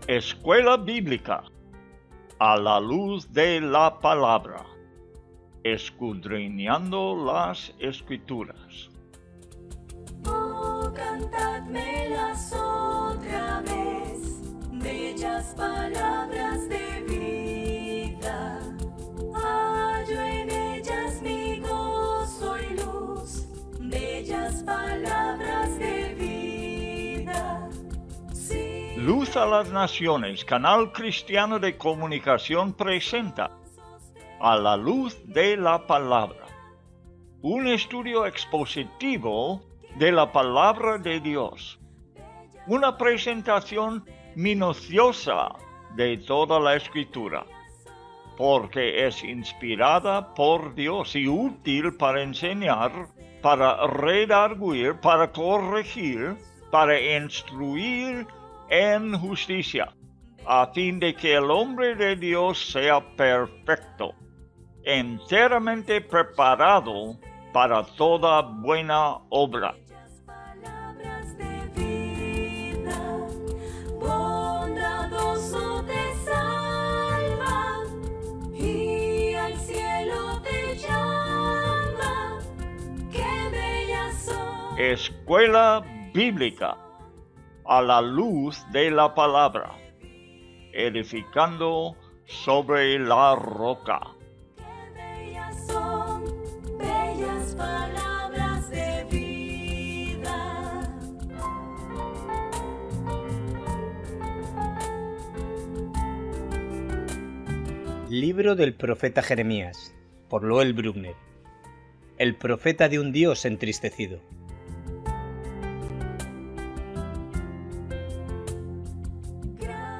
Escuela Bíblica a la luz de la palabra, escudriñando las Escrituras. Oh, cantadmelas otra vez, bellas palabras de vida. Hallo en ellas mi gozo y luz, bellas palabras de vida. Sí. Luz a las Naciones, canal cristiano de comunicación presenta A la luz de la palabra, un estudio expositivo de la palabra de Dios, una presentación minuciosa de toda la Escritura, porque es inspirada por Dios y útil para enseñar, para redarguir, para corregir, para instruir en justicia, a fin de que el hombre de Dios sea perfecto, enteramente preparado para toda buena obra. Palabras de vida, bondadoso te salva y al cielo te llama. Qué bellas son. Escuela Bíblica a la luz de la palabra, edificando sobre la roca. Qué bellas son, bellas palabras de vida. Libro del profeta Jeremías, por Loel Bruckner. El profeta de un Dios entristecido.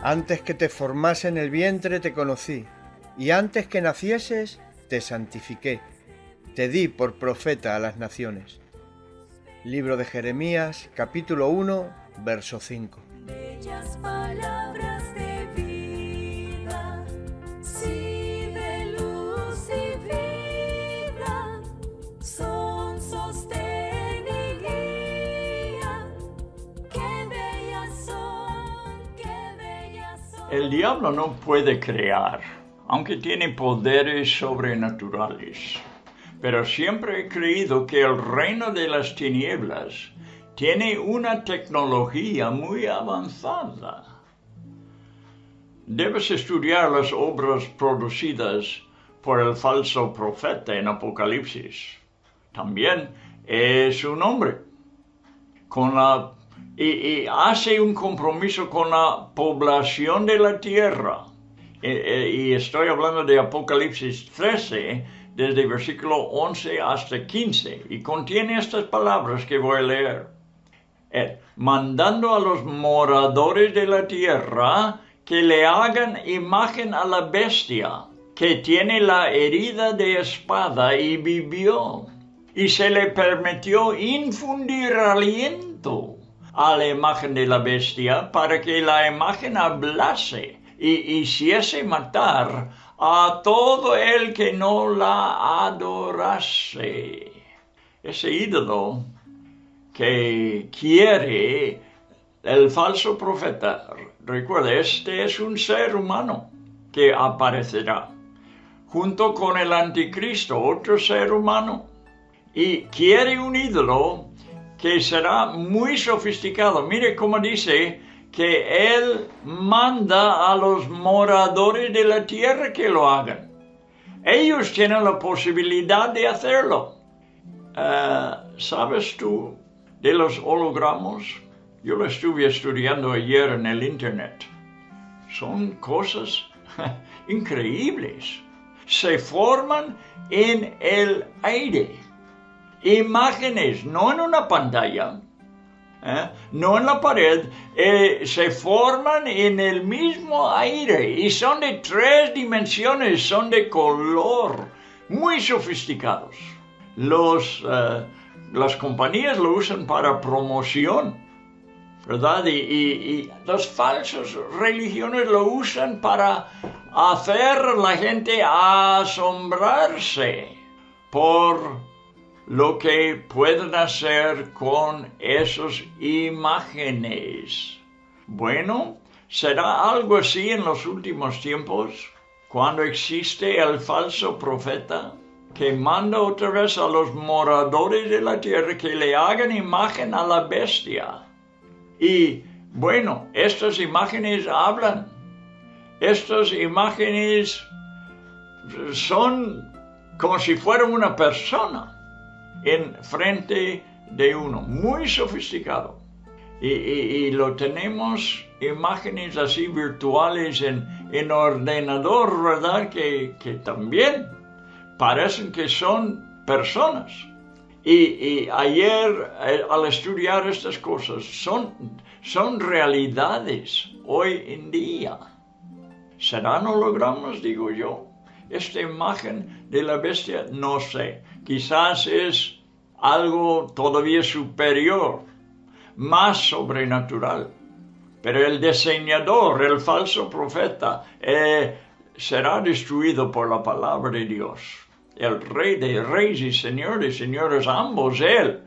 Antes que te formase en el vientre te conocí, y antes que nacieses te santifiqué, te di por profeta a las naciones. Libro de Jeremías, capítulo 1, verso 5. Bellas palabras de vida, sí, de luz y vida, son sostén y guía. Qué bellas son, qué bellas son. El diablo no puede crear, aunque tiene poderes sobrenaturales. Pero siempre he creído que el reino de las tinieblas tiene una tecnología muy avanzada. Debes estudiar las obras producidas por el falso profeta en Apocalipsis. También es un hombre y hace un compromiso con la población de la tierra. Y estoy hablando de Apocalipsis 13, desde versículo 11 hasta 15, y contiene estas palabras que voy a leer. Mandando a los moradores de la tierra que le hagan imagen a la bestia, que tiene la herida de espada y vivió, y se le permitió infundir aliento a la imagen de la bestia para que la imagen hablase y hiciese matar a todo el que no la adorase. Ese ídolo que quiere el falso profeta, recuerda, este es un ser humano que aparecerá junto con el anticristo, otro ser humano, y quiere un ídolo que será muy sofisticado. Mire cómo dice que él manda a los moradores de la tierra que lo hagan. Ellos tienen la posibilidad de hacerlo. ¿Sabes tú de los hologramas? Yo lo estuve estudiando ayer en el internet. Son cosas increíbles. Se forman en el aire. Imágenes, no en una pantalla. No en la pared, se forman en el mismo aire y son de 3 dimensiones, son de color, muy sofisticados. Las compañías lo usan para promoción, ¿verdad? Y las falsas religiones lo usan para hacer a la gente asombrarse por lo que pueden hacer con esas imágenes. Bueno, ¿Será algo así en los últimos tiempos, cuando existe el falso profeta que manda otra vez a los moradores de la tierra que le hagan imagen a la bestia? Y bueno, estas imágenes hablan. Estas imágenes son como si fuera una persona en frente de uno, muy sofisticado. Y lo tenemos imágenes así virtuales en ordenador, ¿verdad? Que también parecen que son personas. Y ayer, al estudiar estas cosas, son realidades hoy en día. ¿Serán hologramas, digo yo? Esta imagen de la bestia, no sé. Quizás es algo todavía superior, más sobrenatural. Pero el diseñador, el falso profeta, será destruido por la palabra de Dios. El Rey de Reyes y Señor de Señores, ambos él.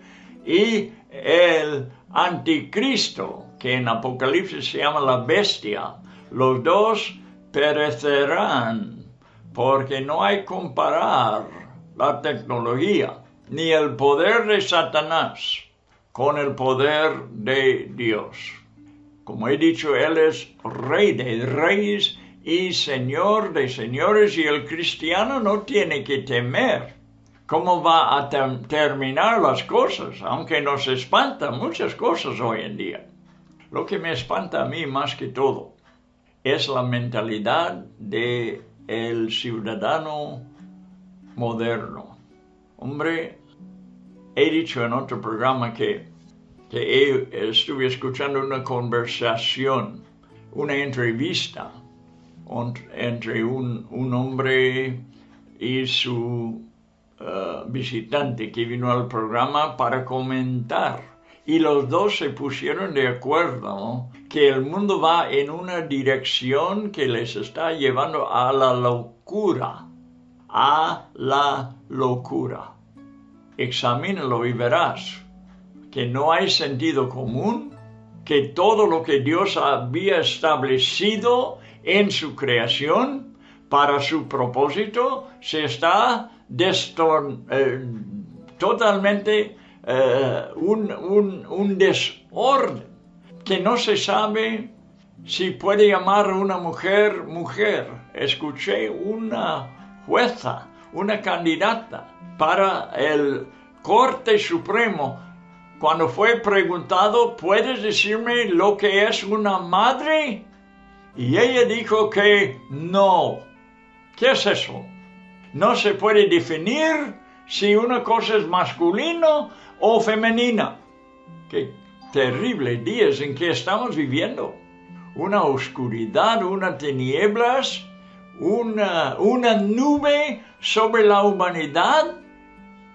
Y el Anticristo, que en Apocalipsis se llama la bestia. Los dos perecerán, porque no hay comparar la tecnología, ni el poder de Satanás con el poder de Dios. Como he dicho, Él es Rey de Reyes y Señor de Señores, y el cristiano no tiene que temer cómo va a terminar las cosas, aunque nos espantan muchas cosas hoy en día. Lo que me espanta a mí más que todo es la mentalidad del ciudadano moderno. Hombre, he dicho en otro programa que estuve escuchando una conversación, una entrevista entre un hombre y su visitante que vino al programa para comentar. Y los dos se pusieron de acuerdo que el mundo va en una dirección que les está llevando a la locura. A la locura. Examínalo y verás que no hay sentido común, que todo lo que Dios había establecido en su creación para su propósito se está totalmente un desorden, que no se sabe si puede llamar a una mujer mujer. Escuché una jueza, una candidata para el Corte Supremo, cuando fue preguntado, ¿puedes decirme lo que es una madre? Y ella dijo que no. ¿Qué es eso? No se puede definir si una cosa es masculino o femenina. Qué terribles días en que estamos viviendo. Una oscuridad, unas tinieblas, una nube sobre la humanidad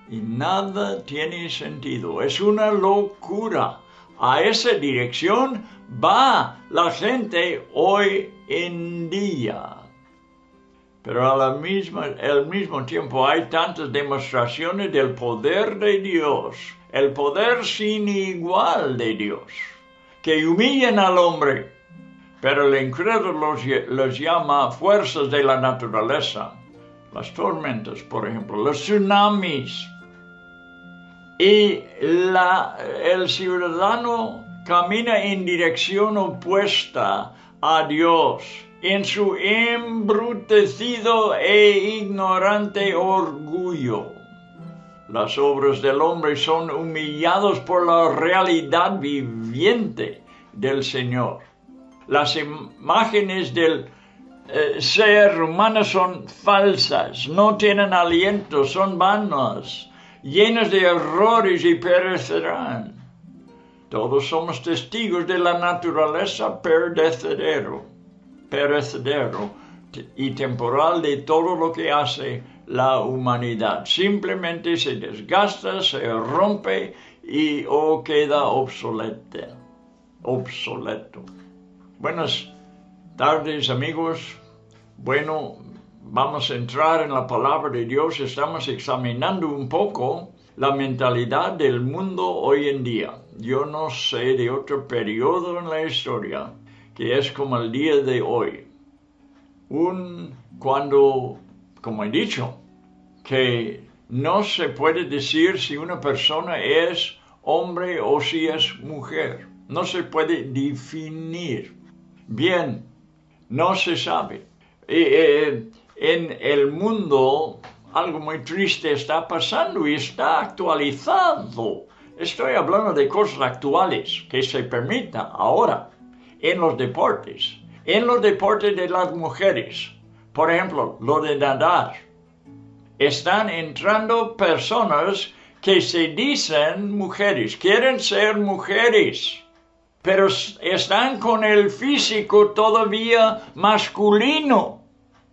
y nada tiene sentido. Es una locura. A esa dirección va la gente hoy en día. Pero al mismo tiempo hay tantas demostraciones del poder de Dios, el poder sin igual de Dios, que humillan al hombre, pero el incrédulo los llama fuerzas de la naturaleza. Las tormentas, por ejemplo, los tsunamis. Y el ciudadano camina en dirección opuesta a Dios, en su embrutecido e ignorante orgullo. Las obras del hombre son humilladas por la realidad viviente del Señor. Las imágenes del ser humano son falsas, no tienen aliento, son vanas, llenas de errores y perecerán. Todos somos testigos de la naturaleza perecedero y temporal de todo lo que hace la humanidad. Simplemente se desgasta, se rompe o queda obsoleto. Buenas tardes, amigos. Bueno, vamos a entrar en la palabra de Dios. Estamos examinando un poco la mentalidad del mundo hoy en día. Yo no sé de otro periodo en la historia que es como el día de hoy. Cuando, como he dicho, que no se puede decir si una persona es hombre o si es mujer. No se puede definir. Bien, no se sabe. En el mundo algo muy triste está pasando y está actualizado. Estoy hablando de cosas actuales que se permitan ahora en los deportes. En los deportes de las mujeres, por ejemplo, lo de nadar. Están entrando personas que se dicen mujeres, quieren ser mujeres, pero están con el físico todavía masculino,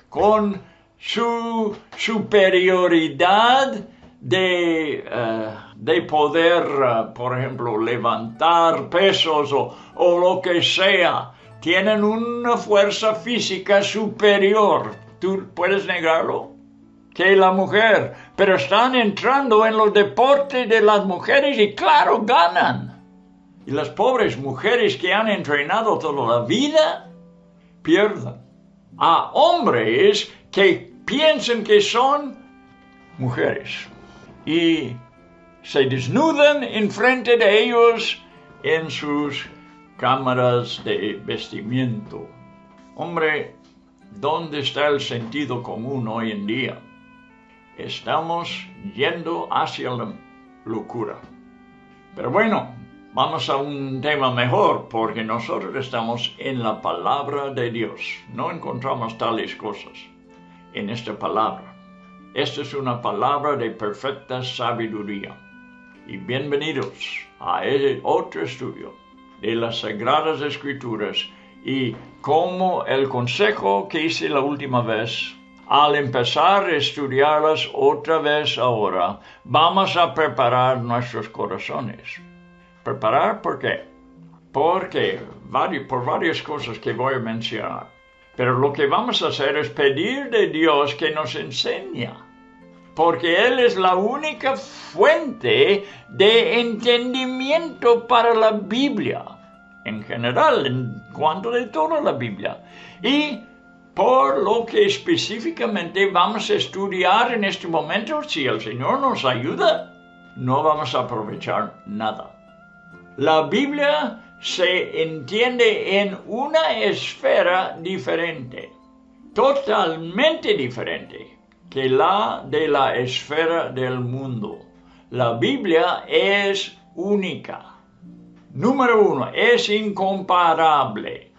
con su superioridad de poder, por ejemplo, levantar pesos o lo que sea. Tienen una fuerza física superior. ¿Tú puedes negarlo? Que la mujer, pero están entrando en los deportes de las mujeres y claro, ganan. Y las pobres mujeres que han entrenado toda la vida, pierden. A hombres que piensan que son mujeres y se desnudan enfrente de ellos en sus cámaras de vestimiento. Hombre, ¿dónde está el sentido común hoy en día? Estamos yendo hacia la locura. Pero bueno, vamos a un tema mejor, porque nosotros estamos en la palabra de Dios. No encontramos tales cosas en esta palabra. Esta es una palabra de perfecta sabiduría. Y bienvenidos a otro estudio de las Sagradas Escrituras y como el consejo que hice la última vez. Al empezar a estudiarlas otra vez ahora, vamos a preparar nuestros corazones. ¿Preparar por qué? Por varias cosas que voy a mencionar. Pero lo que vamos a hacer es pedir de Dios que nos enseñe. Porque Él es la única fuente de entendimiento para la Biblia. En general, en cuanto de toda la Biblia. Y por lo que específicamente vamos a estudiar en este momento, si el Señor nos ayuda, no vamos a aprovechar nada. La Biblia se entiende en una esfera diferente, totalmente diferente que la de la esfera del mundo. La Biblia es única. Número 1, es incomparable.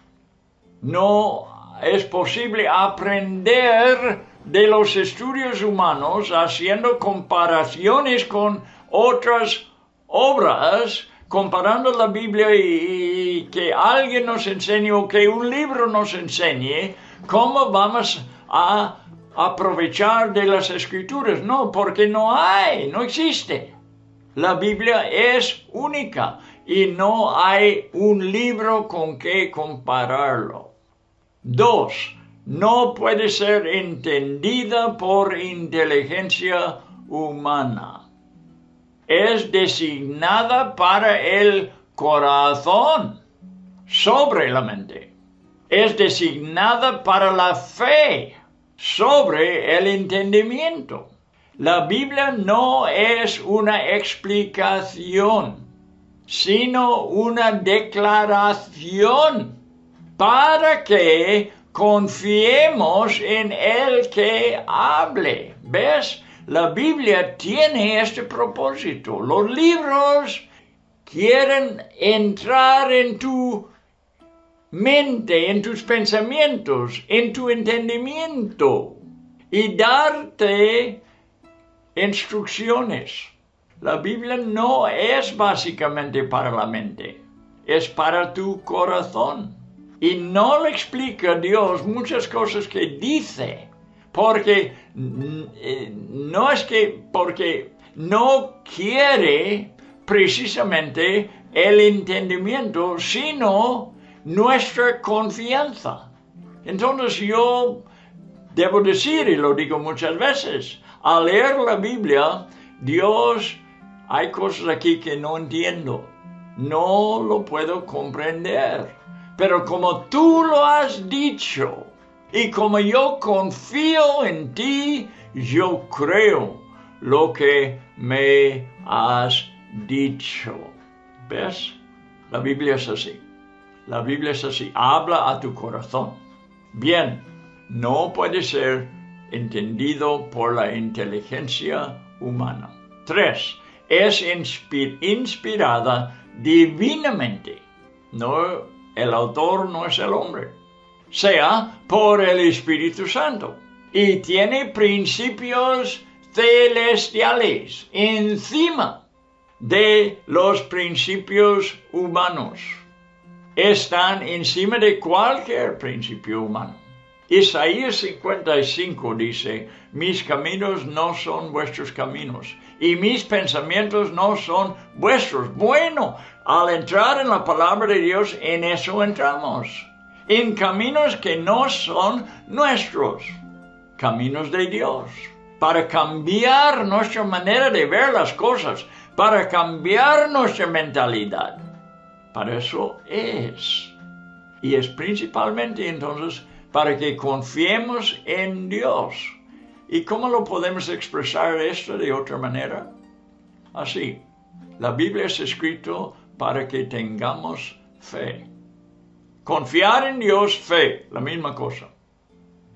No es posible aprender de los estudios humanos haciendo comparaciones con otras obras, comparando la Biblia y que alguien nos enseñe o que un libro nos enseñe cómo vamos a aprovechar de las Escrituras. No, porque no existe. La Biblia es única y no hay un libro con que compararlo. 2. No puede ser entendida por inteligencia humana. Es designada para el corazón, sobre la mente. Es designada para la fe, sobre el entendimiento. La Biblia no es una explicación, sino una declaración para que confiemos en el que hable. ¿Ves? La Biblia tiene este propósito. Los libros quieren entrar en tu mente, en tus pensamientos, en tu entendimiento y darte instrucciones. La Biblia no es básicamente para la mente, es para tu corazón. Y no le explica a Dios muchas cosas que dice, porque no quiere precisamente el entendimiento, sino nuestra confianza. Entonces yo debo decir, y lo digo muchas veces, al leer la Biblia, Dios, hay cosas aquí que no entiendo, no lo puedo comprender. pero como tú lo has dicho, y como yo confío en ti, yo creo lo que me has dicho. ¿Ves? La Biblia es así. La Biblia es así. Habla a tu corazón. Bien, no puede ser entendido por la inteligencia humana. 3. Es inspirada divinamente. No, el autor no es el hombre. Sea por el Espíritu Santo. Y tiene principios celestiales encima de los principios humanos. Están encima de cualquier principio humano. Isaías 55 dice, mis caminos no son vuestros caminos y mis pensamientos no son vuestros. Bueno, al entrar en la palabra de Dios, en eso entramos. En caminos que no son nuestros, caminos de Dios. Para cambiar nuestra manera de ver las cosas, para cambiar nuestra mentalidad. Para eso es. Y es principalmente entonces para que confiemos en Dios. ¿Y cómo lo podemos expresar esto de otra manera? Así. La Biblia es escrito para que tengamos fe. Confiar en Dios, fe, la misma cosa.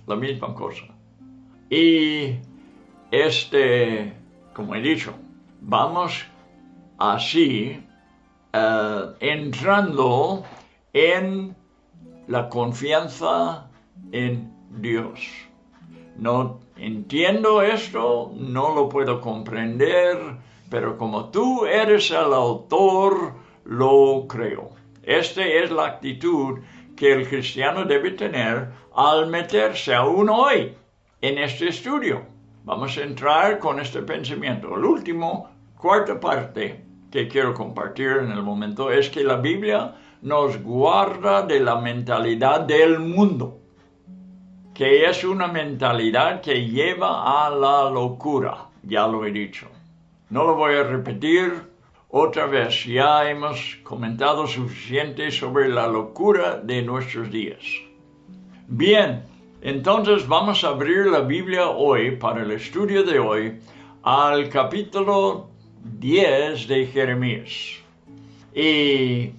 La misma cosa. Y como he dicho, vamos así entrando en la confianza en Dios. No entiendo esto, no lo puedo comprender, pero como tú eres el autor, lo creo. Esta es la actitud que el cristiano debe tener al meterse aún hoy en este estudio. Vamos a entrar con este pensamiento. El último, cuarta parte que quiero compartir en el momento es que la Biblia nos guarda de la mentalidad del mundo, que es una mentalidad que lleva a la locura. Ya lo he dicho. No lo voy a repetir otra vez. Ya hemos comentado suficiente sobre la locura de nuestros días. Bien, entonces vamos a abrir la Biblia hoy, para el estudio de hoy, al capítulo 10 de Jeremías. Y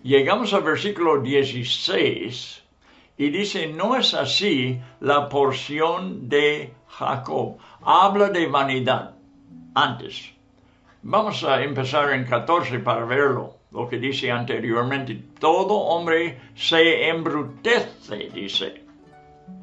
llegamos al versículo 16 y dice, no es así la porción de Jacob. Habla de vanidad. Antes, vamos a empezar en 14 para verlo, lo que dice anteriormente. Todo hombre se embrutece, dice,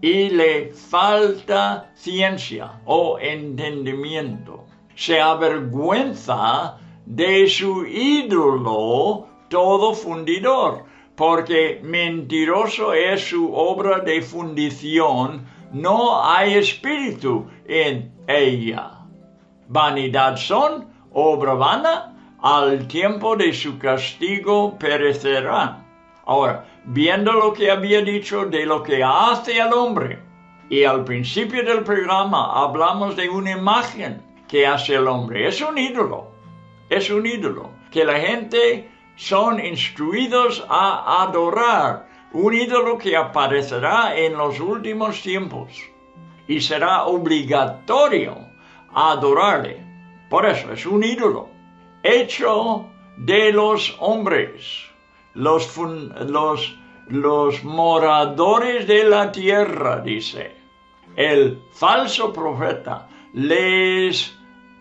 y le falta ciencia o entendimiento. Se avergüenza de su ídolo todo fundidor, porque mentiroso es su obra de fundición, no hay espíritu en ella. Vanidad son, obra vana, al tiempo de su castigo perecerán. Ahora, viendo lo que había dicho de lo que hace el hombre, y al principio del programa hablamos de una imagen que hace el hombre. Es un ídolo, que la gente son instruidos a adorar, un ídolo que aparecerá en los últimos tiempos y será obligatorio adorarle. Por eso es un ídolo hecho de los hombres, los moradores de la tierra, dice. El falso profeta les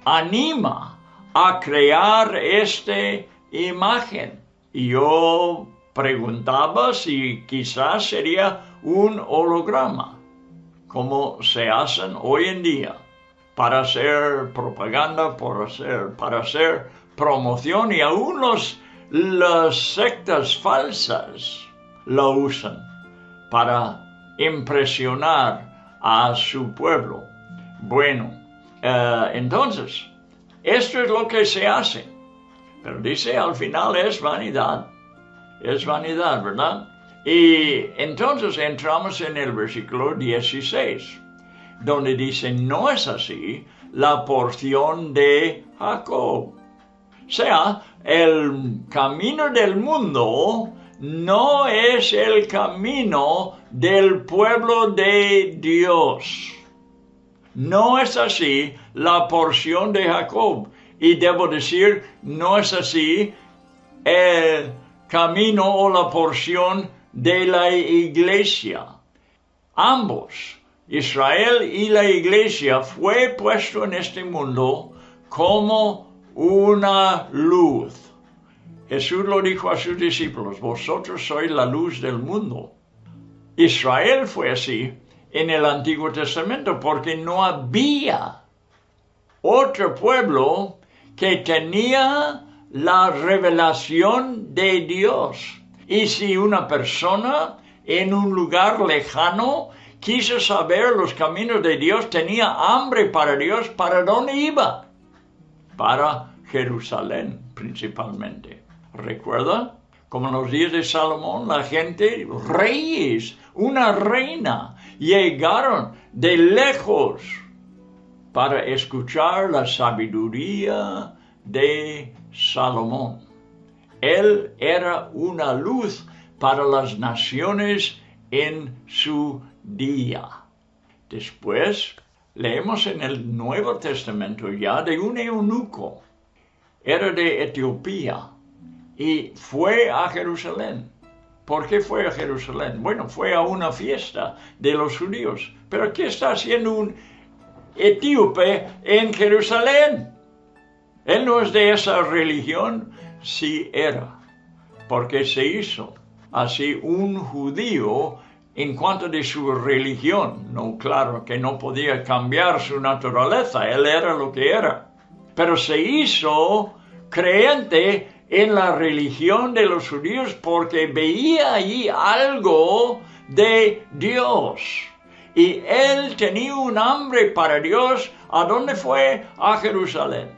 anima a crear esta imagen. Y yo preguntaba si quizás sería un holograma, como se hacen hoy en día, para hacer propaganda, para hacer promoción, y aún las sectas falsas lo usan para impresionar a su pueblo. Bueno, entonces, esto es lo que se hace. Pero dice al final es vanidad, ¿verdad? Y entonces entramos en el versículo 16. Donde dice, no es así la porción de Jacob. O sea, el camino del mundo no es el camino del pueblo de Dios. No es así la porción de Jacob. Y debo decir, no es así el camino o la porción de la iglesia. Ambos, Israel y la iglesia, fue puesto en este mundo como una luz. Jesús lo dijo a sus discípulos, vosotros sois la luz del mundo. Israel fue así en el Antiguo Testamento porque no había otro pueblo que tenía la revelación de Dios. Y si una persona en un lugar lejano quiso saber los caminos de Dios, tenía hambre para Dios, ¿para dónde iba? Para Jerusalén principalmente. ¿Recuerda? Como en los días de Salomón, la gente, reyes, una reina, llegaron de lejos para escuchar la sabiduría de Salomón. Él era una luz para las naciones en su día. Después leemos en el Nuevo Testamento ya de un eunuco. Era de Etiopía y fue a Jerusalén. ¿Por qué fue a Jerusalén? Bueno, fue a una fiesta de los judíos. ¿Pero qué está haciendo un etíope en Jerusalén? Él no es de esa religión, sí era, porque se hizo así un judío en cuanto de su religión. No, claro que no podía cambiar su naturaleza, él era lo que era. Pero se hizo creyente en la religión de los judíos porque veía allí algo de Dios. Y él tenía un hambre para Dios. ¿A dónde fue? A Jerusalén.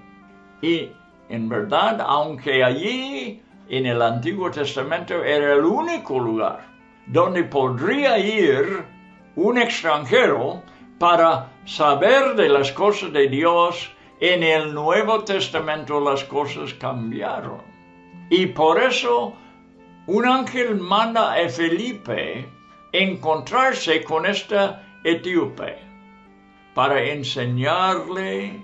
Y en verdad, aunque allí en el Antiguo Testamento era el único lugar donde podría ir un extranjero para saber de las cosas de Dios, en el Nuevo Testamento las cosas cambiaron. Y por eso un ángel manda a Felipe encontrarse con esta etíope para enseñarle,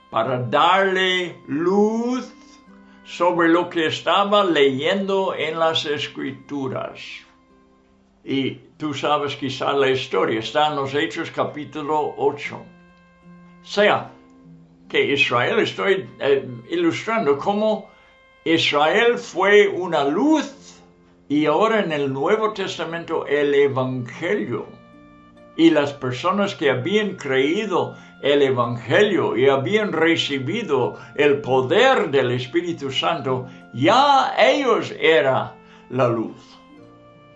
para darle luz sobre lo que estaba leyendo en las Escrituras. Y tú sabes quizá la historia, está en los Hechos capítulo 8. O sea, que Israel, estoy ilustrando cómo Israel fue una luz y ahora en el Nuevo Testamento el Evangelio. Y las personas que habían creído el Evangelio y habían recibido el poder del Espíritu Santo, ya ellos eran la luz.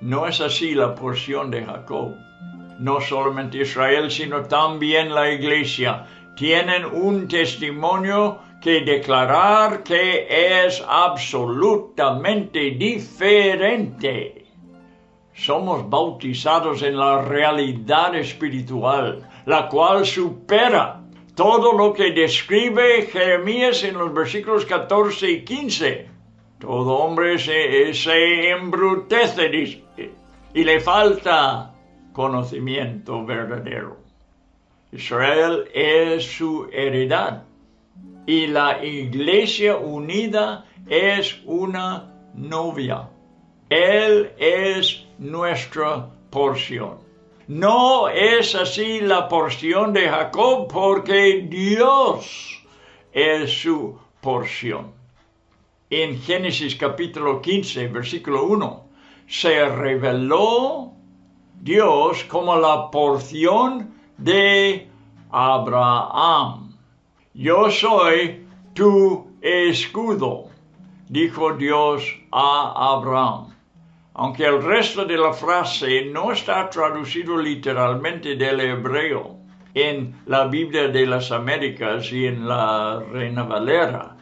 No es así la porción de Jacob. No solamente Israel, sino también la iglesia tienen un testimonio que declarar que es absolutamente diferente. Somos bautizados en la realidad espiritual, la cual supera todo lo que describe Jeremías en los versículos 14 y 15. Todo hombre se embrutece, dice, y le falta conocimiento verdadero. Israel es su heredad y la iglesia unida es una novia. Él es nuestra porción. No es así la porción de Jacob porque Dios es su porción. En Génesis capítulo 15, versículo 1, se reveló Dios como la porción de Abraham. Yo soy tu escudo, dijo Dios a Abraham. Aunque el resto de la frase no está traducido literalmente del hebreo en la Biblia de las Américas y en la Reina Valera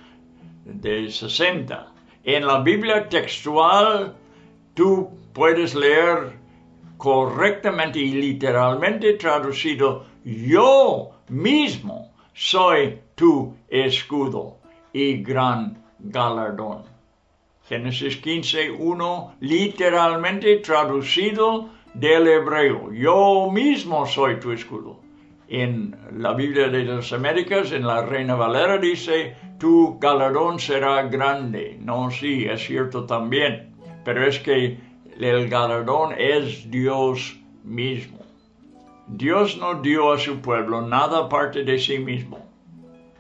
de 60. En la Biblia textual tú puedes leer correctamente y literalmente traducido: yo mismo soy tu escudo y gran galardón. Génesis 15:1, literalmente traducido del hebreo. Yo mismo soy tu escudo. En la Biblia de las Américas, en la Reina Valera, dice, tu galardón será grande. No, sí, es cierto también. Pero es que el galardón es Dios mismo. Dios no dio a su pueblo nada aparte de sí mismo.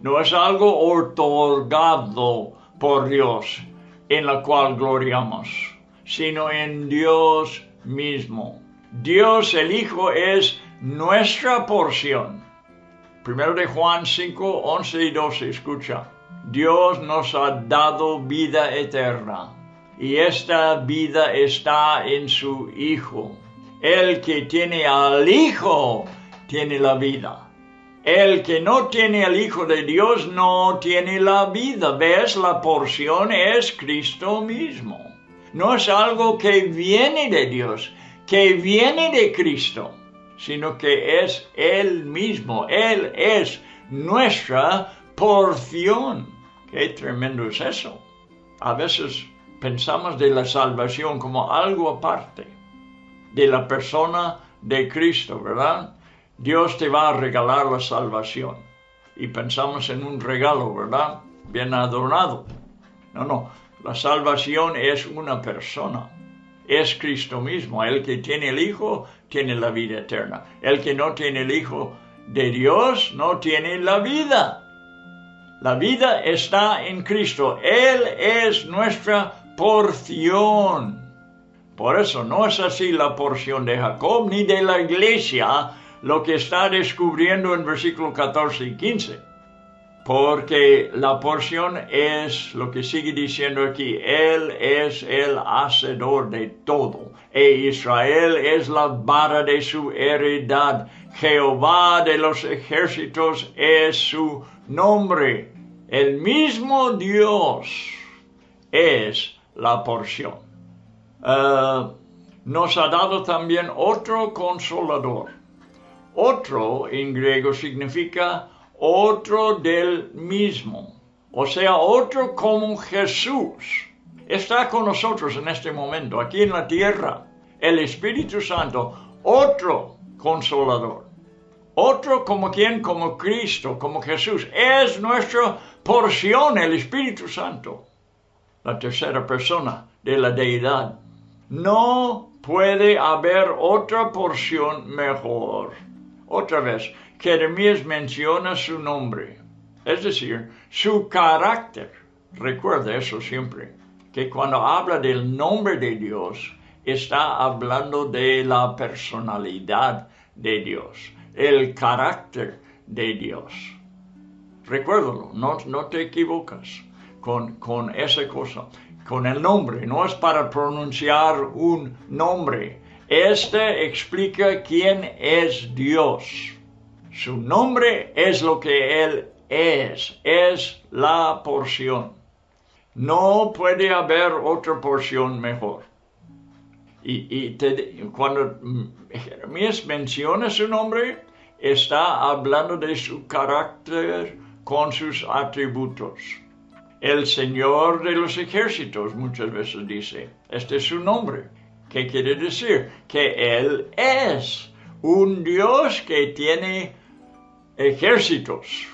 No es algo otorgado por Dios en la cual gloriamos, sino en Dios mismo. Dios el Hijo es nuestra porción. Primero de Juan 5, 11 y 12, escucha. Dios nos ha dado vida eterna, y esta vida está en su Hijo. El que tiene al Hijo tiene la vida. El que no tiene al Hijo de Dios no tiene la vida. ¿Ves? La porción es Cristo mismo. No es algo que viene de Dios, que viene de Cristo, sino que es Él mismo. Él es nuestra porción. Qué tremendo es eso. A veces pensamos de la salvación como algo aparte de la persona de Cristo, ¿verdad? Dios te va a regalar la salvación. Y pensamos en un regalo, ¿verdad? Bien adornado. No. La salvación es una persona. Es Cristo mismo. El que tiene el Hijo tiene la vida eterna. El que no tiene el Hijo de Dios no tiene la vida. La vida está en Cristo. Él es nuestra porción. Por eso no es así la porción de Jacob ni de la iglesia, lo que está descubriendo en versículos 14 y 15. Porque la porción es lo que sigue diciendo aquí. Él es el hacedor de todo. E Israel es la vara de su heredad. Jehová de los ejércitos es su nombre. El mismo Dios es la porción. Nos ha dado también otro consolador. Otro en griego significa otro del mismo, o sea, otro como Jesús. Está con nosotros en este momento, aquí en la tierra, el Espíritu Santo, otro consolador. Otro como quien, como Cristo, como Jesús. Es nuestra porción, el Espíritu Santo, la tercera persona de la deidad. No puede haber otra porción mejor. Otra vez, Jeremías menciona su nombre, es decir, su carácter. Recuerda eso siempre, que cuando habla del nombre de Dios, está hablando de la personalidad de Dios, el carácter de Dios. Recuérdalo, no te equivocas con esa cosa. Con el nombre, no es para pronunciar un nombre. Este explica quién es Dios. Su nombre es lo que Él es la porción. No puede haber otra porción mejor. Cuando Jeremías menciona su nombre, está hablando de su carácter con sus atributos. El Señor de los ejércitos muchas veces dice, este es su nombre. ¿Qué quiere decir? Que Él es un Dios que tiene ejércitos,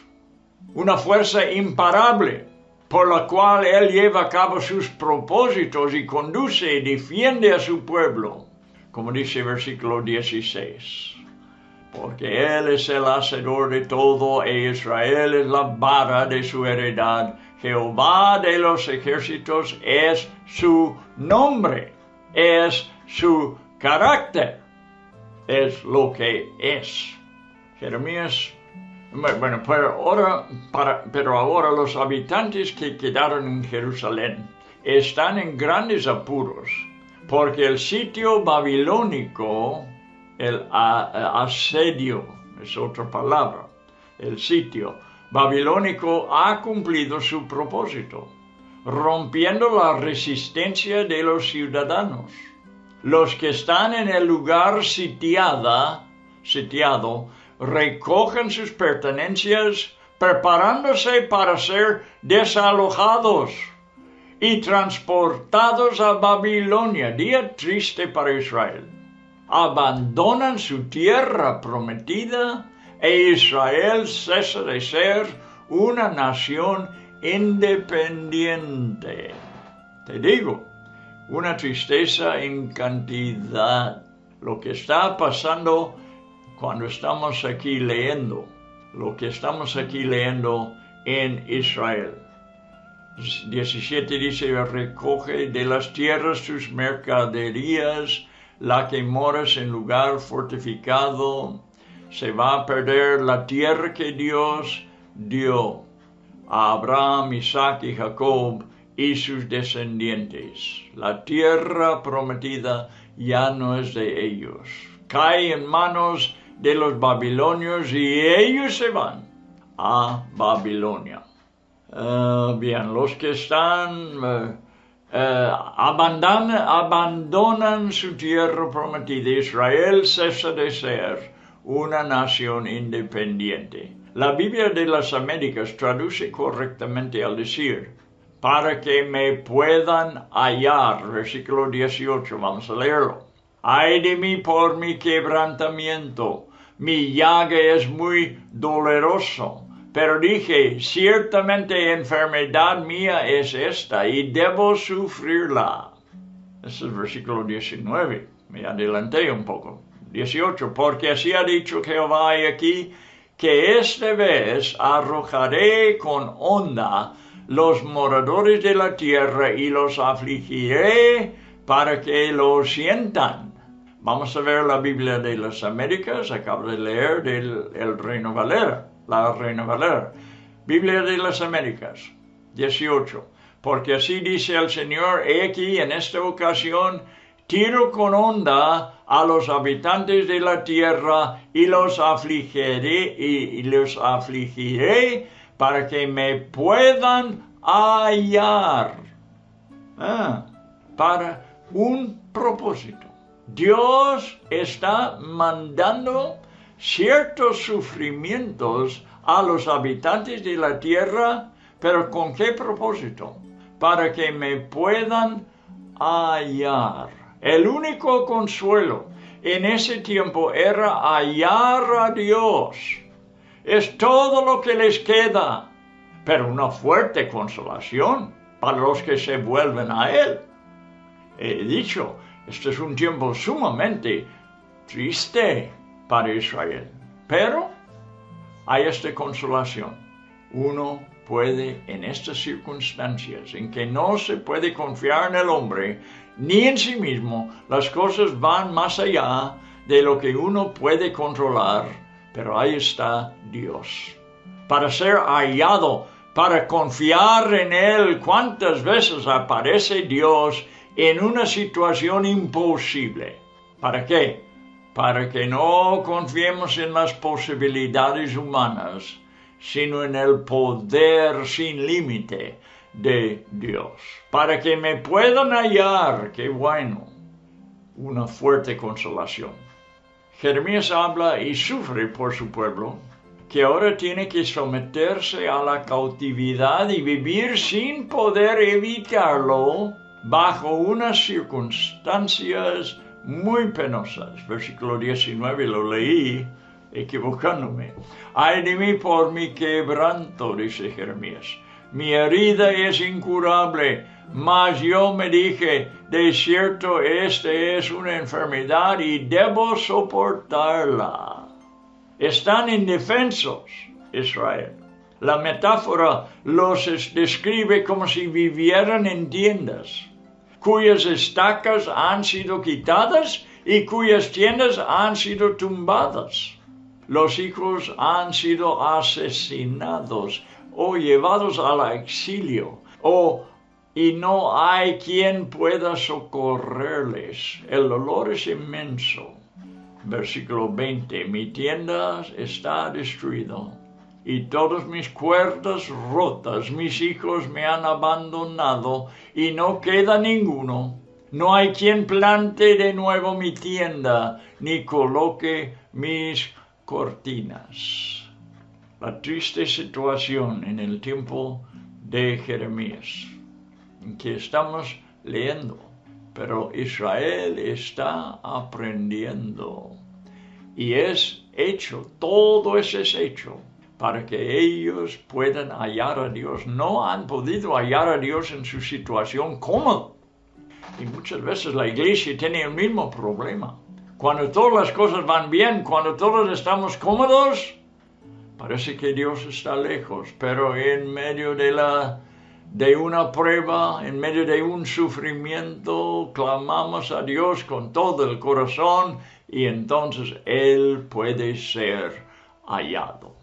una fuerza imparable por la cual Él lleva a cabo sus propósitos y conduce y defiende a su pueblo, como dice el versículo 16. Porque Él es el hacedor de todo e Israel es la vara de su heredad. Jehová de los ejércitos es su nombre, es su carácter, es lo que es. Jeremías, bueno, pero ahora los habitantes que quedaron en Jerusalén están en grandes apuros, porque el sitio babilónico, el asedio, es otra palabra, el sitio babilónico ha cumplido su propósito, rompiendo la resistencia de los ciudadanos. Los que están en el lugar sitiado recogen sus pertenencias preparándose para ser desalojados. y transportados a Babilonia. Día triste para Israel. Abandonan su tierra prometida e Israel cesa de ser una nación independiente. Te digo, una tristeza en cantidad. Lo que está pasando cuando estamos aquí leyendo, lo que estamos aquí leyendo en Israel. 17 dice, recoge de las tierras tus mercaderías, la que moras en lugar fortificado. Se va a perder la tierra que Dios dio a Abraham, Isaac y Jacob y sus descendientes. La tierra prometida ya no es de ellos. Cae en manos de los babilonios y ellos se van a Babilonia. Bien, los que están abandonan su tierra prometida. Israel cesa de ser una nación independiente. La Biblia de las Américas traduce correctamente al decir, para que me puedan hallar, versículo 18, vamos a leerlo. Ay de mí por mi quebrantamiento, mi llaga es muy doloroso, pero dije, ciertamente enfermedad mía es esta y debo sufrirla. Ese es el versículo 19, me adelanté un poco. 18, porque así ha dicho Jehová aquí, que esta vez arrojaré con honda los moradores de la tierra y los afligiré para que lo sientan. Vamos a ver la Biblia de las Américas, acabo de leer del Reina Valera, la Reina Valera. Biblia de las Américas, 18. Porque así dice el Señor, he aquí en esta ocasión tiro con honda a los habitantes de la tierra y los afligiré para que me puedan hallar. Para un propósito. Dios está mandando ciertos sufrimientos a los habitantes de la tierra, pero ¿con qué propósito? Para que me puedan hallar. El único consuelo en ese tiempo era hallar a Dios. Es todo lo que les queda, pero una fuerte consolación para los que se vuelven a Él. He dicho, este es un tiempo sumamente triste para Israel, pero hay esta consolación. Uno puede, en estas circunstancias en que no se puede confiar en el hombre ni en sí mismo, las cosas van más allá de lo que uno puede controlar, pero ahí está Dios. Para ser hallado, para confiar en Él, ¿cuántas veces aparece Dios en una situación imposible? ¿Para qué? Para que no confiemos en las posibilidades humanas, sino en el poder sin límite de Dios. Para que me puedan hallar, qué bueno, una fuerte consolación. Jeremías habla y sufre por su pueblo, que ahora tiene que someterse a la cautividad y vivir sin poder evitarlo bajo unas circunstancias muy penosas. Versículo 19 lo leí equivocándome. Ay de mí por mi quebranto, dice Jeremías. Mi herida es incurable, mas yo me dije, de cierto, esta es una enfermedad y debo soportarla. Están indefensos, Israel. La metáfora los describe como si vivieran en tiendas, cuyas estacas han sido quitadas y cuyas tiendas han sido tumbadas. Los hijos han sido asesinados o llevados al exilio, y no hay quien pueda socorrerles. El dolor es inmenso. Versículo 20, mi tienda está destruida y todas mis cuerdas rotas, mis hijos me han abandonado y no queda ninguno. No hay quien plante de nuevo mi tienda ni coloque mis cortinas. La triste situación en el tiempo de Jeremías. que estamos leyendo. Pero Israel está aprendiendo. Y es hecho, todo eso es hecho para que ellos puedan hallar a Dios. No han podido hallar a Dios en su situación cómoda. Y muchas veces la iglesia tiene el mismo problema. Cuando todas las cosas van bien, cuando todos estamos cómodos, parece que Dios está lejos. Pero en medio de una prueba, en medio de un sufrimiento, clamamos a Dios con todo el corazón y entonces Él puede ser hallado.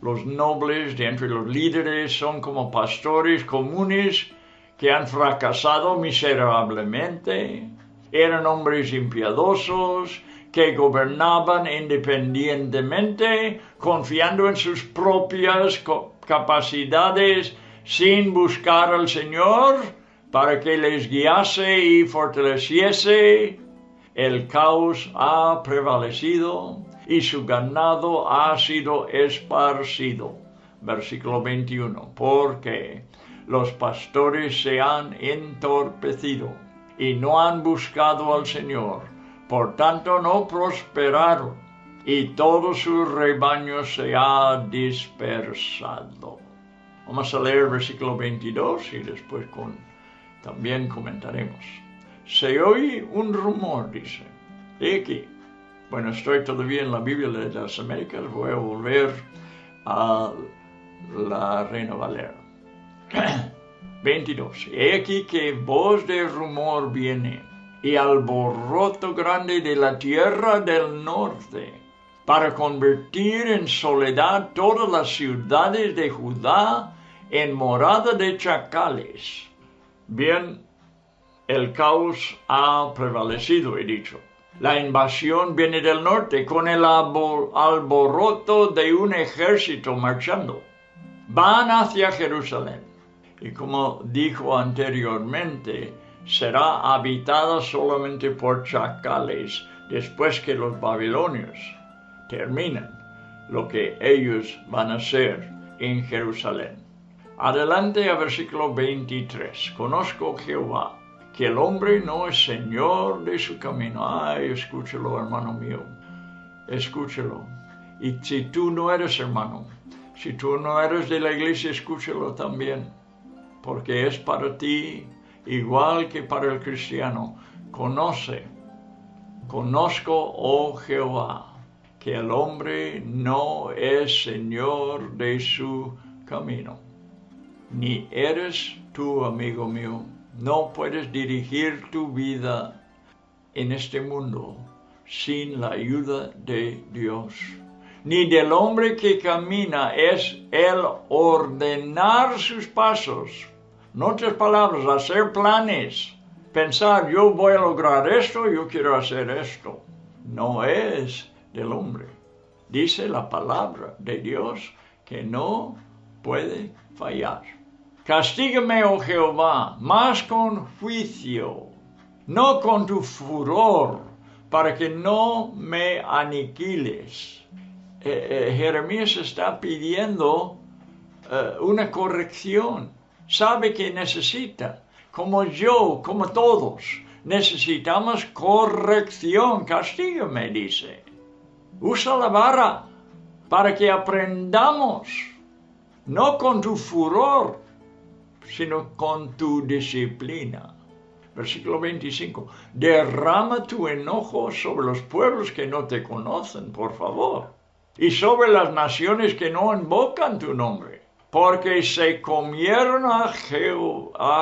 Los nobles de entre los líderes son como pastores comunes que han fracasado miserablemente. Eran hombres impiedosos que gobernaban independientemente, confiando en sus propias capacidades, sin buscar al Señor para que les guiase y fortaleciese. El caos ha prevalecido y su ganado ha sido esparcido. Versículo 21. Porque los pastores se han entorpecido y no han buscado al Señor. Por tanto no prosperaron y todo su rebaño se ha dispersado. Vamos a leer el versículo 22 y después también comentaremos. Se oye un rumor, dice. Y aquí, bueno, estoy todavía en la Biblia de las Américas, voy a volver a la Reina Valera. 22. He aquí que voz de rumor viene y alboroto grande de la tierra del norte, para convertir en soledad todas las ciudades de Judá en morada de chacales. Bien, el caos ha prevalecido, he dicho. La invasión viene del norte con el alboroto de un ejército marchando. Van hacia Jerusalén. Y como dijo anteriormente, será habitada solamente por chacales después que los babilonios terminen lo que ellos van a hacer en Jerusalén. Adelante a versículo 23. Conozco Jehová, que el hombre no es señor de su camino. Ay, escúchalo, hermano mío. Escúchalo. Y si tú no eres hermano, si tú no eres de la iglesia, escúchalo también. Porque es para ti igual que para el cristiano. Conozco, oh Jehová, que el hombre no es señor de su camino. Ni eres tú, amigo mío. No puedes dirigir tu vida en este mundo sin la ayuda de Dios. Ni del hombre que camina es el ordenar sus pasos. En otras palabras, hacer planes. Pensar, yo voy a lograr esto, yo quiero hacer esto. No es del hombre. Dice la palabra de Dios que no puede fallar. Castígame, oh Jehová, más con juicio, no con tu furor, para que no me aniquiles. Jeremías está pidiendo una corrección. Sabe que necesita, como yo, como todos, necesitamos corrección. Castígame, dice. Usa la vara para que aprendamos, no con tu furor, sino con tu disciplina. Versículo 25. Derrama tu enojo sobre los pueblos que no te conocen, por favor, y sobre las naciones que no invocan tu nombre, porque se comieron a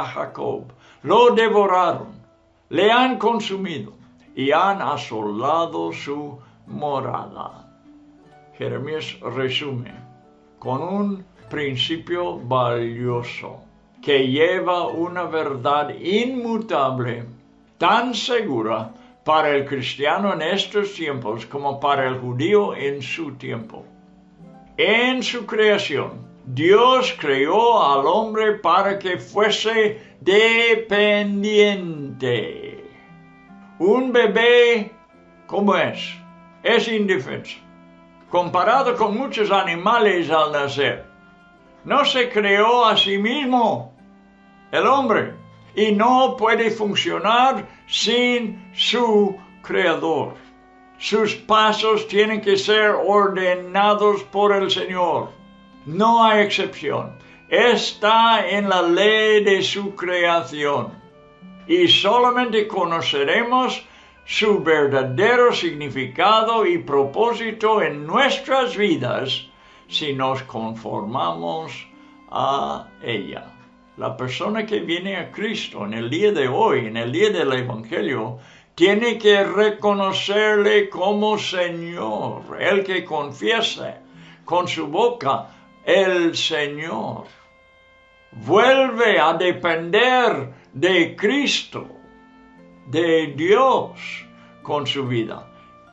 Jacob, lo devoraron, le han consumido y han asolado su morada. Jeremías resume con un principio valioso que lleva una verdad inmutable, tan segura para el cristiano en estos tiempos como para el judío en su tiempo. En su creación, Dios creó al hombre para que fuese dependiente. Un bebé, ¿cómo es? Es indefenso. Comparado con muchos animales al nacer. No se creó a sí mismo. el hombre, y no puede funcionar sin su Creador. Sus pasos tienen que ser ordenados por el Señor. No hay excepción. Está en la ley de su creación. Y solamente conoceremos su verdadero significado y propósito en nuestras vidas si nos conformamos a ella. La persona que viene a Cristo en el día de hoy, en el día del Evangelio, tiene que reconocerle como Señor, el que confiese con su boca el Señor. Vuelve a depender de Cristo, de Dios con su vida.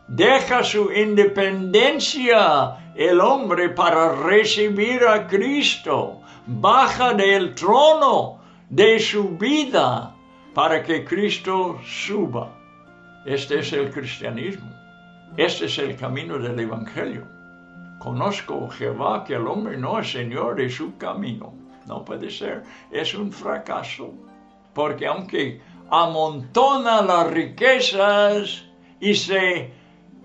Deja su independencia el hombre para recibir a Cristo. Baja del trono de su vida para que Cristo suba. Este es el cristianismo. Este es el camino del Evangelio. Conozco, Jehová, que el hombre no es señor de su camino. No puede ser. Es un fracaso. Porque aunque amontona las riquezas y se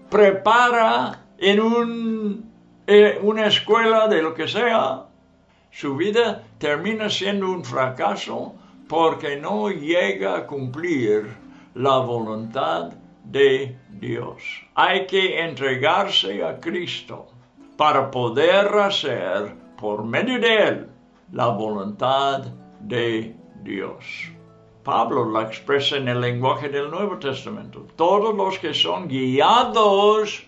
prepara en una escuela de lo que sea, su vida termina siendo un fracaso porque no llega a cumplir la voluntad de Dios. Hay que entregarse a Cristo para poder hacer, por medio de Él, la voluntad de Dios. Pablo la expresa en el lenguaje del Nuevo Testamento. Todos los que son guiados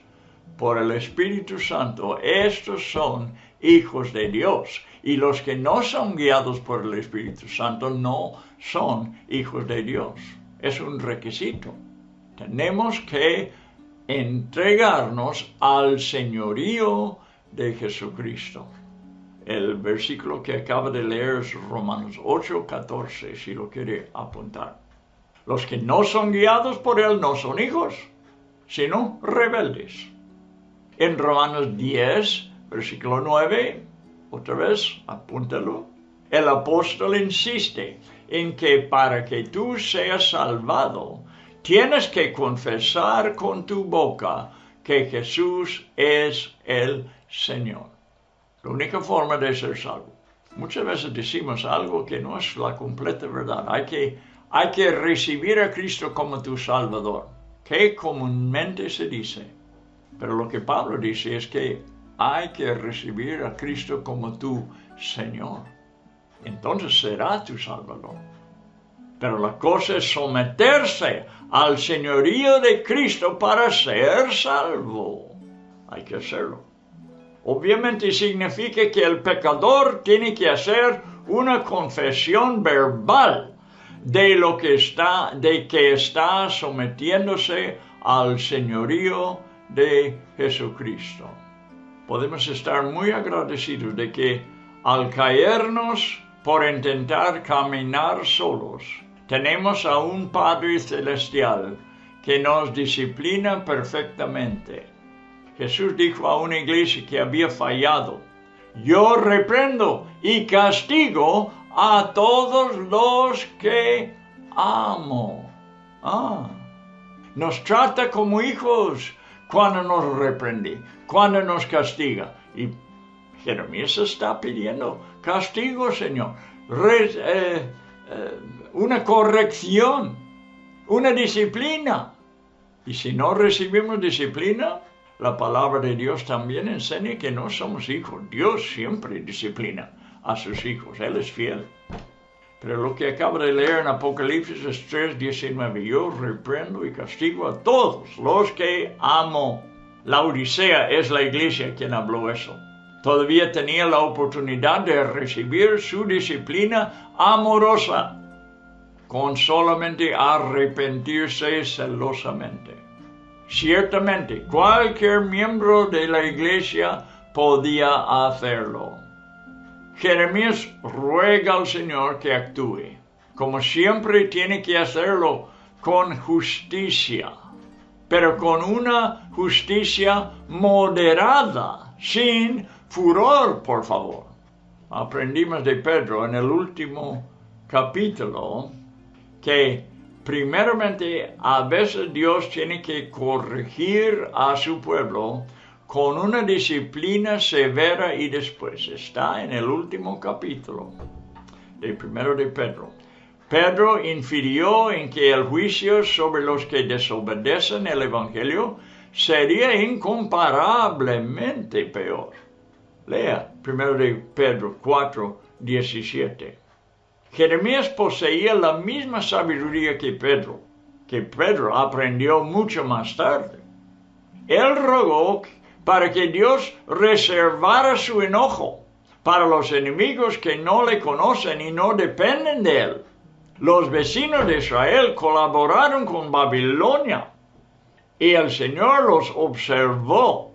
por el Espíritu Santo, estos son hijos de Dios. Y los que no son guiados por el Espíritu Santo no son hijos de Dios. Es un requisito. Tenemos que entregarnos al señorío de Jesucristo. El versículo que acaba de leer es Romanos 8:14, si lo quiere apuntar. Los que no son guiados por Él no son hijos, sino rebeldes. En Romanos 10, versículo 9, otra vez, apúntalo. El apóstol insiste en que para que tú seas salvado, tienes que confesar con tu boca que Jesús es el Señor. La única forma de ser salvo. Muchas veces decimos algo que no es la completa verdad. Hay que recibir a Cristo como tu Salvador, que comúnmente se dice. Pero lo que Pablo dice es que hay que recibir a Cristo como tu Señor. Entonces será tu Salvador. Pero la cosa es someterse al señorío de Cristo para ser salvo. Hay que hacerlo. Obviamente significa que el pecador tiene que hacer una confesión verbal de que está sometiéndose al señorío de Jesucristo. Podemos estar muy agradecidos de que al caernos por intentar caminar solos, tenemos a un Padre Celestial que nos disciplina perfectamente. Jesús dijo a una iglesia que había fallado: yo reprendo y castigo a todos los que amo. Nos trata como hijos cuando nos reprende, cuando nos castiga. Y Jeremías está pidiendo castigo, Señor, una corrección, una disciplina. Y si no recibimos disciplina, la palabra de Dios también enseña que no somos hijos. Dios siempre disciplina a sus hijos. Él es fiel. Pero lo que acabo de leer en Apocalipsis es 3:19. Yo reprendo y castigo a todos los que amo. La Odisea es la iglesia quien habló eso. Todavía tenía la oportunidad de recibir su disciplina amorosa con solamente arrepentirse celosamente. Ciertamente, cualquier miembro de la iglesia podía hacerlo. Jeremías ruega al Señor que actúe. Como siempre, tiene que hacerlo con justicia, pero con una justicia moderada, sin furor, por favor. Aprendimos de Pedro en el último capítulo que primeramente a veces Dios tiene que corregir a su pueblo con una disciplina severa y después está en el último capítulo de primero de Pedro. Pedro infirió en que el juicio sobre los que desobedecen el Evangelio sería incomparablemente peor. Lea 1 de Pedro 4:17. Jeremías poseía la misma sabiduría que Pedro aprendió mucho más tarde. Él rogó para que Dios reservara su enojo para los enemigos que no le conocen y no dependen de él. Los vecinos de Israel colaboraron con Babilonia y el Señor los observó.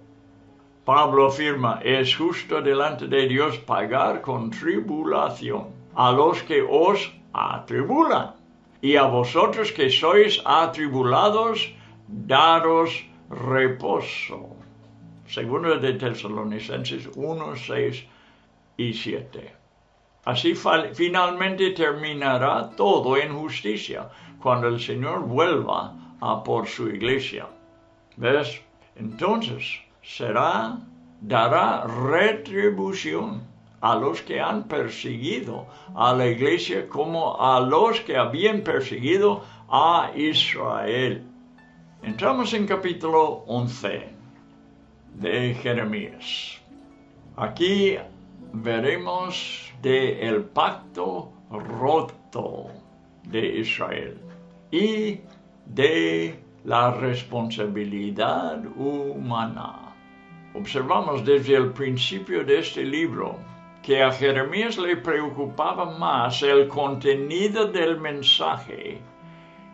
Pablo afirma, es justo delante de Dios pagar con tribulación a los que os atribulan, y a vosotros que sois atribulados, daros reposo. Segundo de Tesalonicenses 1, 6 y 7. Así finalmente terminará todo en justicia cuando el Señor vuelva a por su iglesia. ¿Ves? Entonces dará retribución a los que han perseguido a la iglesia como a los que habían perseguido a Israel. Entramos en capítulo 11 de Jeremías. Aquí veremos el pacto roto de Israel y de la responsabilidad humana. Observamos desde el principio de este libro que a Jeremías le preocupaba más el contenido del mensaje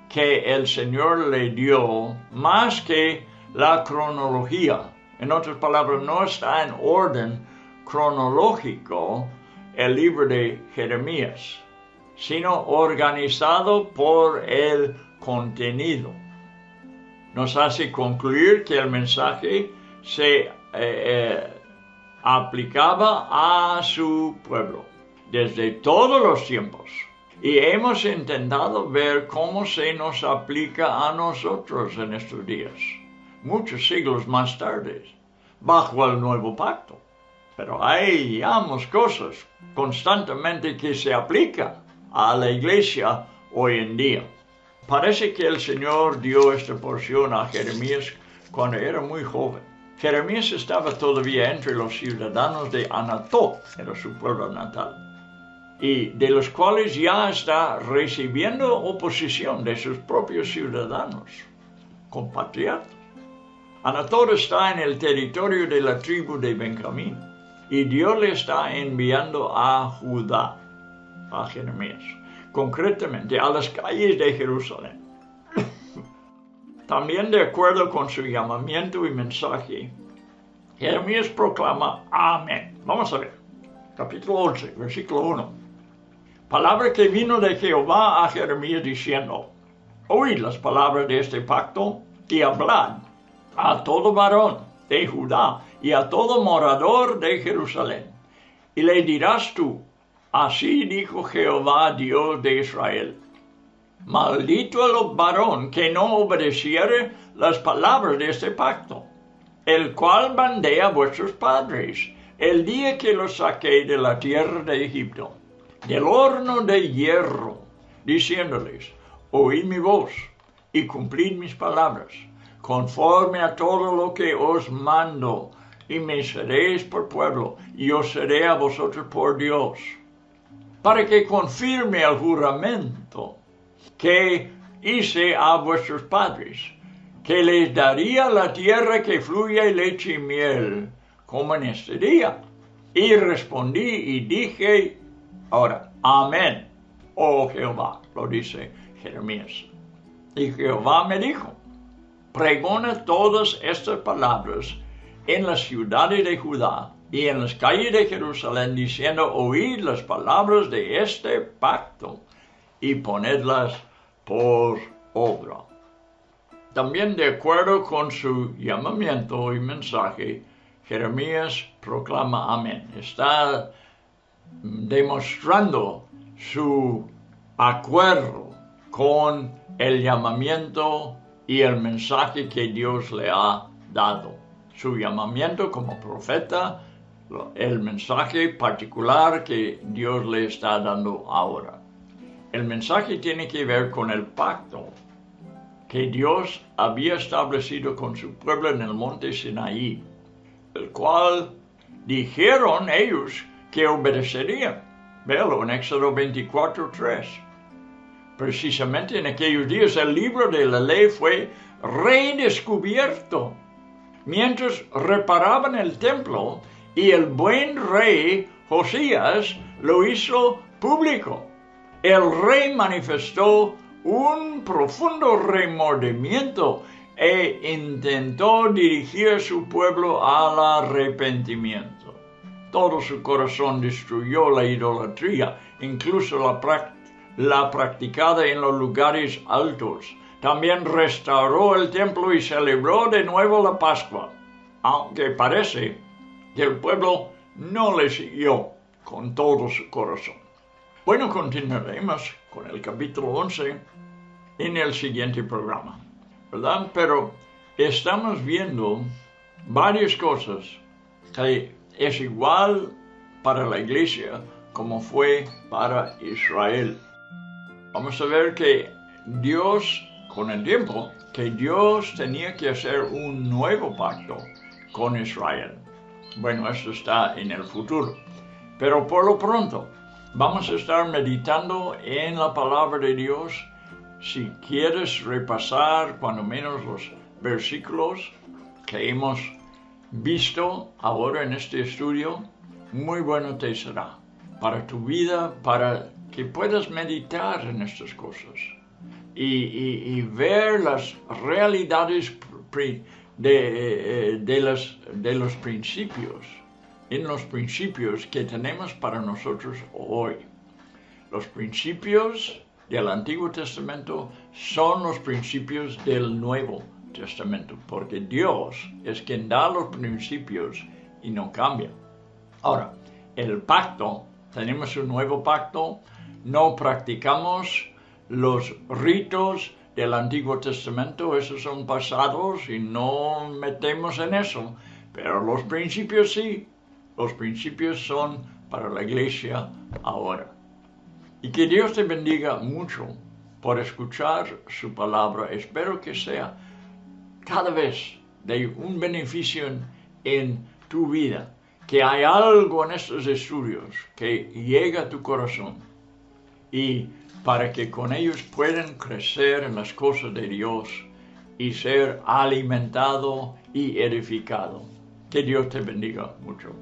que el Señor le dio, más que la cronología. En otras palabras, no está en orden cronológico el libro de Jeremías, sino organizado por el contenido. Nos hace concluir que el mensaje se aplicaba a su pueblo desde todos los tiempos, y hemos intentado ver cómo se nos aplica a nosotros en estos días, muchos siglos más tarde, bajo el nuevo pacto. Pero hallamos cosas constantemente que se aplican a la iglesia hoy en día. Parece que el Señor dio esta porción a Jeremías cuando era muy joven. Jeremías estaba todavía entre los ciudadanos de Anatot, era su pueblo natal, y de los cuales ya está recibiendo oposición de sus propios ciudadanos, compatriotas. Anatot está en el territorio de la tribu de Benjamín, y Dios le está enviando a Judá, a Jeremías, concretamente a las calles de Jerusalén. También de acuerdo con su llamamiento y mensaje, Jeremías proclama amén. Vamos a ver, capítulo 11, versículo 1. Palabra que vino de Jehová a Jeremías diciendo, oíd las palabras de este pacto y hablad a todo varón de Judá y a todo morador de Jerusalén. Y le dirás tú, así dijo Jehová, Dios de Israel, maldito el varón que no obedeciere las palabras de este pacto, el cual mandé a vuestros padres el día que los saqué de la tierra de Egipto, del horno de hierro, diciéndoles, oíd mi voz y cumplid mis palabras, conforme a todo lo que os mando, y me seréis por pueblo, y yo seré a vosotros por Dios, para que confirme el juramento que hice a vuestros padres, que les daría la tierra que fluye leche y miel, como en este día. Y respondí y dije, ahora, amén, oh Jehová, lo dice Jeremías. Y Jehová me dijo, pregona todas estas palabras en las ciudades de Judá y en las calles de Jerusalén, diciendo, oíd las palabras de este pacto y ponedlas por obra. También de acuerdo con su llamamiento y mensaje, Jeremías proclama amén. Está demostrando su acuerdo con el llamamiento y el mensaje que Dios le ha dado. Su llamamiento como profeta, el mensaje particular que Dios le está dando ahora. El mensaje tiene que ver con el pacto que Dios había establecido con su pueblo en el monte Sinaí, el cual dijeron ellos que obedecerían. Véalo en Éxodo 24:3. Precisamente en aquellos días el libro de la ley fue redescubierto mientras reparaban el templo, y el buen rey Josías lo hizo público. El rey manifestó un profundo remordimiento e intentó dirigir a su pueblo al arrepentimiento. Todo su corazón destruyó la idolatría, incluso la practicada en los lugares altos. También restauró el templo y celebró de nuevo la Pascua, aunque parece que el pueblo no le siguió con todo su corazón. Bueno, continuaremos con el capítulo 11 en el siguiente programa, ¿verdad? Pero estamos viendo varias cosas que es igual para la iglesia como fue para Israel. Vamos a ver que Dios, con el tiempo, que Dios tenía que hacer un nuevo pacto con Israel. Bueno, esto está en el futuro. Pero por lo pronto, vamos a estar meditando en la palabra de Dios. Si quieres repasar cuando menos los versículos que hemos visto ahora en este estudio, muy bueno te será para tu vida, para que puedas meditar en estas cosas y ver las realidades de los principios, en los principios que tenemos para nosotros hoy. Los principios del Antiguo Testamento son los principios del Nuevo Testamento, porque Dios es quien da los principios y no cambia. Ahora, el pacto, tenemos un nuevo pacto, no practicamos los ritos del Antiguo Testamento, esos son pasados y no metemos en eso, pero los principios sí, los principios son para la iglesia ahora. Y que Dios te bendiga mucho por escuchar su palabra. Espero que sea cada vez de un beneficio en tu vida, que hay algo en estos estudios que llega a tu corazón y para que con ellos puedan crecer en las cosas de Dios y ser alimentado y edificado. Que Dios te bendiga mucho.